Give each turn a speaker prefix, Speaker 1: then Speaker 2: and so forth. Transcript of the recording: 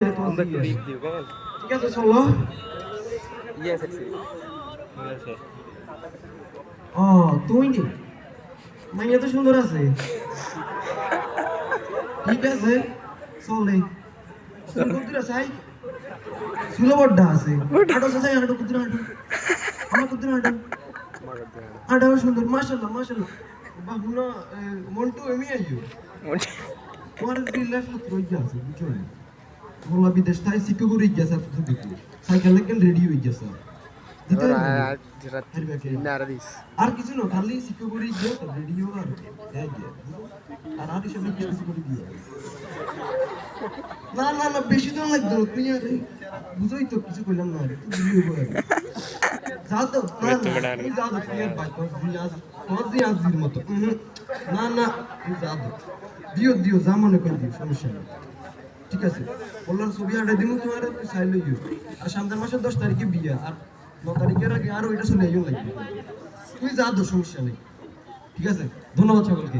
Speaker 1: ঠিক আছে চলো। ও তুই নি মাইয়া তো সুন্দর আছে। ঠিক আছে চলে শুরু করতে চাই সুলো বড্ডা আছে আটো চাই আটো কুদ্দুর আটো আমার কুদ্দুর আটো আটো সুন্দর মাশাআল্লাহ মাশাআল্লাহ বাহুনা মন্টু এমি আইও তোমার দিলে ছাত্র হইয়া আছে বুঝছো না মোলা বিদেশ তাই শিক্ষক করে গেছে আপনি দেখো সাইকেল লেকেন রেডি হয়ে গেছে দিতে আর কিছু না খালি শিক্ষক করে গিয়ে তো রেডিও আর আর আর হিসেবে কিছু করে দিয়ে না না না বেশি তো লাগতো তুই বুঝোই তো কিছু কইলাম না ভিডিও করে যাও তো না না তুমি যাও তো তুমি ভাই তোর দিয়ে আজির মতো না না তুমি যাও দিও দিও যা মনে করে দিও সমস্যা নেই ঠিক আছে বললাম ছবি আড়ে দিমু তোমার তুই চাই লইও আর সামনের মাসের 10 তারিখে বিয়া আর 9 তারিখের আগে আর ওইটা চলে আইও লাগবে তুই যা দো সমস্যা নেই ঠিক আছে ধন্যবাদ সকলকে